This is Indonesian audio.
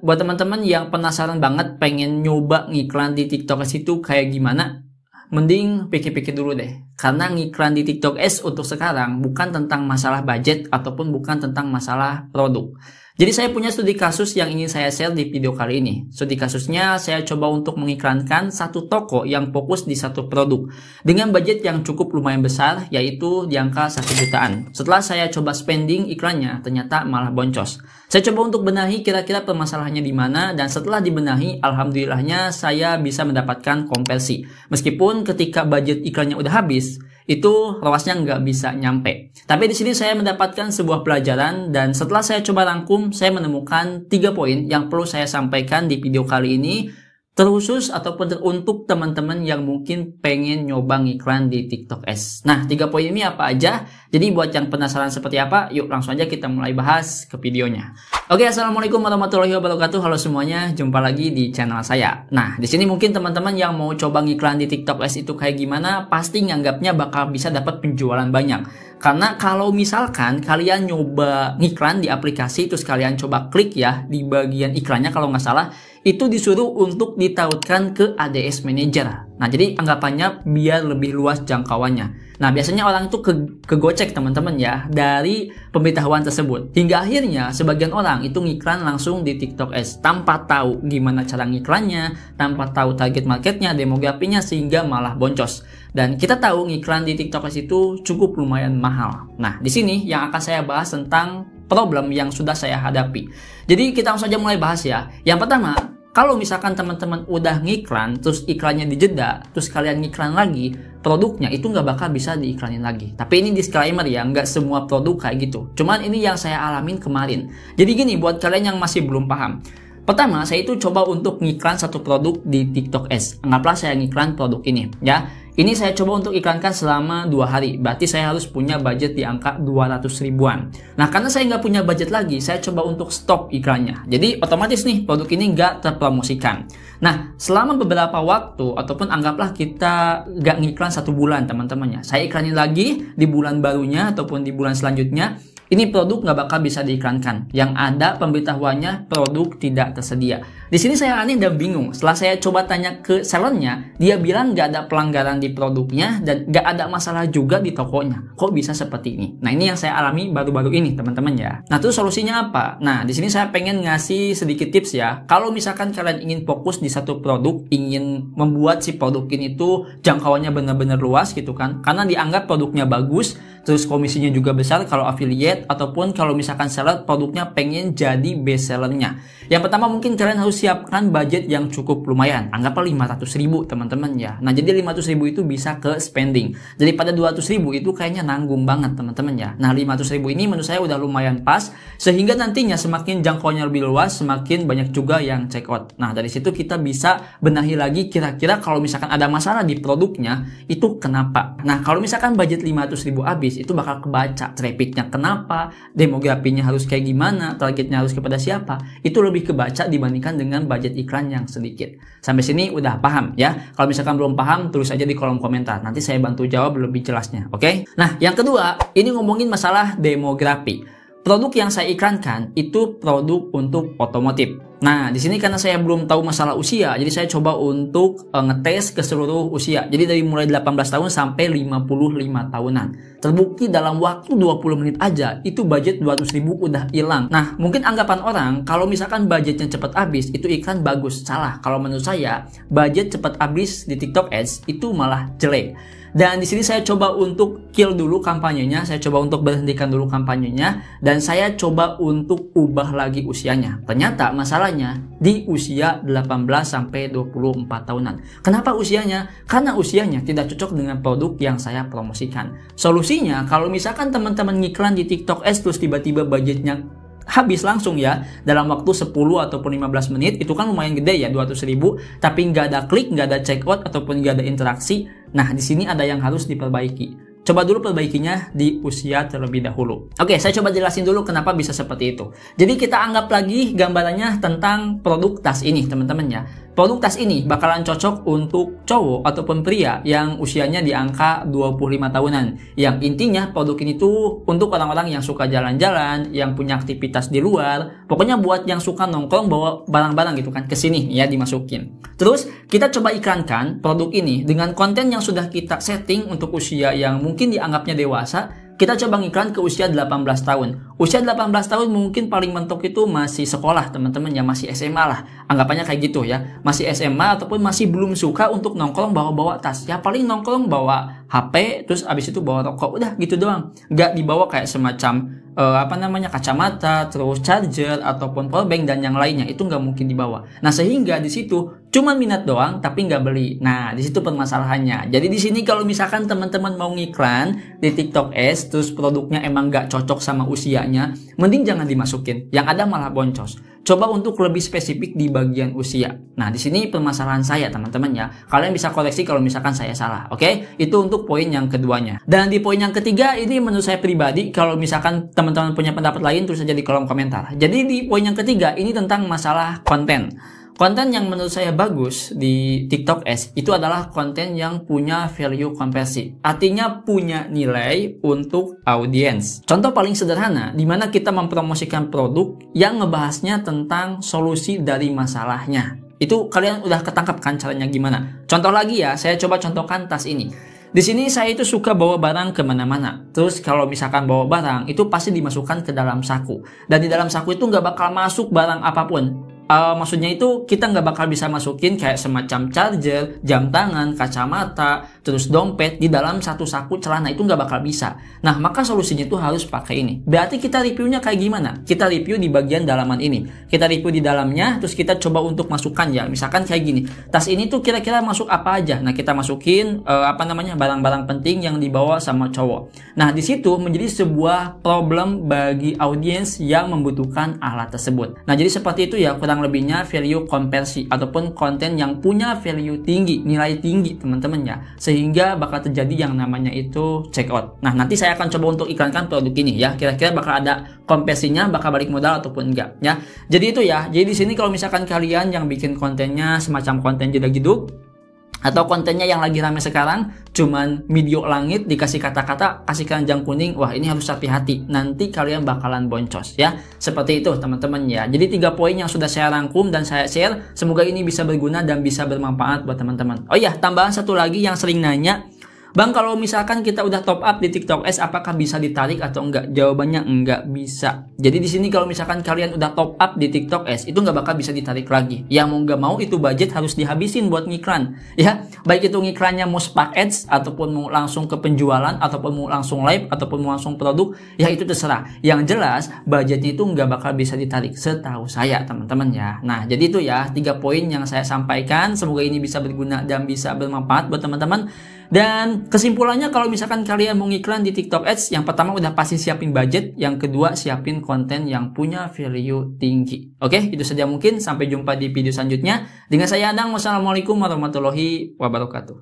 buat teman-teman yang penasaran banget pengen nyoba ngiklan di TikTok Ads itu kayak gimana, mending pikir-pikir dulu deh. Karena ngiklan di TikTok Ads untuk sekarang bukan tentang masalah budget ataupun bukan tentang masalah produk. Jadi saya punya studi kasus yang ingin saya share di video kali ini. Studi kasusnya saya coba untuk mengiklankan satu toko yang fokus di satu produk dengan budget yang cukup lumayan besar, yaitu di angka 1 jutaan. Setelah saya coba spending iklannya, ternyata malah boncos. Saya coba untuk benahi kira-kira permasalahannya di mana, dan setelah dibenahi, alhamdulillahnya saya bisa mendapatkan konversi. Meskipun ketika budget iklannya udah habis, itu ROAS-nya nggak bisa nyampe. Tapi di sini saya mendapatkan sebuah pelajaran, dan setelah saya coba rangkum, saya menemukan 3 poin yang perlu saya sampaikan di video kali ini, terkhusus ataupun untuk teman-teman yang mungkin pengen nyoba ngiklan di TikTok Ads. Nah, 3 poin ini apa aja? Jadi buat yang penasaran seperti apa, yuk langsung aja kita mulai bahas ke videonya. Oke, assalamualaikum warahmatullahi wabarakatuh. Halo semuanya, jumpa lagi di channel saya. Nah, di sini mungkin teman-teman yang mau coba ngiklan di TikTok Ads itu kayak gimana, pasti nganggapnya bakal bisa dapat penjualan banyak. Karena kalau misalkan kalian nyoba ngiklan di aplikasi, terus kalian coba klik ya di bagian iklannya kalau nggak salah, itu disuruh untuk ditautkan ke ADS Manager. Nah, jadi anggapannya biar lebih luas jangkauannya. Nah, biasanya orang itu kegocek teman-teman ya dari pemberitahuan tersebut. Hingga akhirnya sebagian orang itu ngiklan langsung di TikTok Ads tanpa tahu gimana cara ngiklannya, tanpa tahu target marketnya, demografinya, sehingga malah boncos. Dan kita tahu ngiklan di TikTok Ads itu cukup lumayan mahal. Nah, di sini yang akan saya bahas tentang problem yang sudah saya hadapi. Jadi kita langsung saja mulai bahas ya. Yang pertama, kalau misalkan teman-teman udah ngiklan, terus iklannya dijeda, terus kalian ngiklan lagi, produknya itu nggak bakal bisa diiklanin lagi. Tapi ini disclaimer ya, nggak semua produk kayak gitu. Cuman ini yang saya alamin kemarin. Jadi gini, buat kalian yang masih belum paham. Pertama, saya itu coba untuk ngiklan satu produk di TikTok Ads. Anggaplah saya ngiklan produk ini ya. Ini saya coba untuk iklankan selama 2 hari. Berarti saya harus punya budget di angka 200 ribuan. Nah, karena saya nggak punya budget lagi, saya coba untuk stop iklannya. Jadi otomatis nih produk ini nggak terpromosikan. Nah, selama beberapa waktu ataupun anggaplah kita nggak ngiklan 1 bulan teman-temannya. Saya iklanin lagi di bulan barunya ataupun di bulan selanjutnya. Ini produk nggak bakal bisa diiklankan. Yang ada pemberitahuannya produk tidak tersedia. Di sini saya aneh dan bingung. Setelah saya coba tanya ke sellernya, dia bilang nggak ada pelanggaran di produknya dan nggak ada masalah juga di tokonya. Kok bisa seperti ini? Nah, ini yang saya alami baru-baru ini teman-teman ya. Nah, terus solusinya apa? Nah, di sini saya pengen ngasih sedikit tips ya. Kalau misalkan kalian ingin fokus di satu produk, ingin membuat si produk ini tuh jangkauannya benar-benar luas gitu kan. Karena dianggap produknya bagus, terus komisinya juga besar kalau affiliate, ataupun kalau misalkan seller produknya pengen jadi best sellernya. Yang pertama mungkin kalian harus siapkan budget yang cukup lumayan. Anggaplah 500 ribu teman-teman ya. Nah, jadi 500 ribu itu bisa ke spending. Daripada 200 ribu itu kayaknya nanggung banget teman-teman ya. Nah, 500 ribu ini menurut saya udah lumayan pas. Sehingga nantinya semakin jangkauannya lebih luas, semakin banyak juga yang check out. Nah, dari situ kita bisa benahi lagi kira-kira kalau misalkan ada masalah di produknya, itu kenapa. Nah, kalau misalkan budget 500 ribu habis, itu bakal kebaca trafficnya kenapa, demografinya harus kayak gimana, targetnya harus kepada siapa, itu lebih kebaca dibandingkan dengan budget iklan yang sedikit. Sampai sini udah paham ya? Kalau misalkan belum paham, tulis aja di kolom komentar, nanti saya bantu jawab lebih jelasnya, oke? Nah, yang kedua, ini ngomongin masalah demografi. Produk yang saya iklankan itu produk untuk otomotif. Nah, di sini karena saya belum tahu masalah usia, jadi saya coba untuk ngetes ke seluruh usia. Jadi dari mulai 18 tahun sampai 55 tahunan. Terbukti dalam waktu 20 menit aja, itu budget 200 ribu udah hilang. Nah, mungkin anggapan orang, kalau misalkan budgetnya cepat habis, itu iklan bagus. Salah, kalau menurut saya, budget cepat habis di TikTok Ads itu malah jelek. Dan di sini saya coba untuk kill dulu kampanyenya, saya coba untuk berhentikan dulu kampanyenya, dan saya coba untuk ubah lagi usianya. Ternyata masalahnya di usia 18 sampai 24 tahunan. Kenapa usianya? Karena usianya tidak cocok dengan produk yang saya promosikan. Solusinya, kalau misalkan teman-teman ngiklan di TikTok Ads terus tiba-tiba budgetnya habis langsung ya dalam waktu 10 ataupun 15 menit, itu kan lumayan gede ya, 200 ribu, tapi nggak ada klik, nggak ada check out ataupun nggak ada interaksi. Nah, di sini ada yang harus diperbaiki. Coba dulu perbaikinya di usia terlebih dahulu. Oke, saya coba jelasin dulu kenapa bisa seperti itu. Jadi kita anggap lagi gambarannya tentang produk tas ini, teman-teman ya. Produk tas ini bakalan cocok untuk cowok ataupun pria yang usianya di angka 25 tahunan. Yang intinya produk ini tuh untuk orang-orang yang suka jalan-jalan, yang punya aktivitas di luar. Pokoknya buat yang suka nongkrong bawa barang-barang gitu kan ke sini ya dimasukin. Terus kita coba iklankan produk ini dengan konten yang sudah kita setting untuk usia yang mungkin dianggapnya dewasa. Kita coba ngiklan ke usia 18 tahun. Usia 18 tahun mungkin paling mentok itu masih sekolah, teman-teman ya, masih SMA lah. Anggapannya kayak gitu ya. Masih SMA ataupun masih belum suka untuk nongkrong bawa-bawa tas. Ya paling nongkrong bawa HP, terus abis itu bawa rokok. Udah gitu doang. Nggak dibawa kayak semacam kacamata, terus charger ataupun powerbank dan yang lainnya. Itu nggak mungkin dibawa. Nah, sehingga di situ cuma minat doang tapi nggak beli. Nah, di situ permasalahannya. Jadi di sini kalau misalkan teman-teman mau ngiklan di TikTok Ads terus produknya emang nggak cocok sama usianya, mending jangan dimasukin. Yang ada malah boncos. Coba untuk lebih spesifik di bagian usia. Nah, di sini permasalahan saya, teman-teman ya. Kalian bisa koreksi kalau misalkan saya salah, oke? Itu untuk poin yang keduanya. Dan di poin yang ketiga, ini menurut saya pribadi, kalau misalkan teman-teman punya pendapat lain, tulis saja di kolom komentar. Jadi di poin yang ketiga, ini tentang masalah konten. Konten yang menurut saya bagus di TikTok Ads itu adalah konten yang punya value konversi. Artinya punya nilai untuk audiens. Contoh paling sederhana, di mana kita mempromosikan produk yang ngebahasnya tentang solusi dari masalahnya. Itu kalian udah ketangkap kan caranya gimana? Contoh lagi ya, saya coba contohkan tas ini. Di sini saya itu suka bawa barang kemana-mana. Terus kalau misalkan bawa barang, itu pasti dimasukkan ke dalam saku. Dan di dalam saku itu nggak bakal masuk barang apapun. Maksudnya itu kita nggak bakal bisa masukin kayak semacam charger, jam tangan, kacamata, terus dompet di dalam satu saku celana, itu nggak bakal bisa. Nah, maka solusinya itu harus pakai ini. Berarti kita reviewnya kayak gimana? Kita review di bagian dalaman ini. Kita review di dalamnya, terus kita coba untuk masukkan ya. Misalkan kayak gini. Tas ini tuh kira-kira masuk apa aja? Nah, kita masukin barang-barang penting yang dibawa sama cowok. Nah, di situ menjadi sebuah problem bagi audiens yang membutuhkan alat tersebut. Nah, jadi seperti itu ya kurang lebihnya value konversi ataupun konten yang punya value tinggi, nilai tinggi teman-teman ya, sehingga bakal terjadi yang namanya itu check out. Nah, nanti saya akan coba untuk iklankan produk ini ya, kira-kira bakal ada konversinya, bakal balik modal ataupun enggak ya. Jadi itu ya, jadi di sini kalau misalkan kalian yang bikin kontennya semacam konten jedak-jeduk atau kontennya yang lagi rame sekarang cuman video langit dikasih kata-kata, kasih keranjang kuning, wah ini harus hati-hati, nanti kalian bakalan boncos ya. Seperti itu teman-teman ya. Jadi 3 poin yang sudah saya rangkum dan saya share, semoga ini bisa berguna dan bisa bermanfaat buat teman-teman. Oh iya, tambahan satu lagi yang sering nanya, Bang, kalau misalkan kita udah top up di TikTok Ads, apakah bisa ditarik atau enggak? Jawabannya enggak bisa. Jadi di sini kalau misalkan kalian udah top up di TikTok Ads, itu enggak bakal bisa ditarik lagi. Ya mau enggak mau itu budget harus dihabisin buat ngiklan. Ya, baik itu ngiklannya mau spark ads ataupun mau langsung ke penjualan ataupun mau langsung live ataupun mau langsung produk, ya itu terserah. Yang jelas budgetnya itu enggak bakal bisa ditarik setahu saya, teman-teman ya. Nah, jadi itu ya 3 poin yang saya sampaikan. Semoga ini bisa berguna dan bisa bermanfaat buat teman-teman. Dan kesimpulannya kalau misalkan kalian mau ngiklan di TikTok Ads, yang pertama udah pasti siapin budget, yang kedua siapin konten yang punya value tinggi. Oke, itu saja mungkin. Sampai jumpa di video selanjutnya. Dengan saya Adang, wassalamualaikum warahmatullahi wabarakatuh.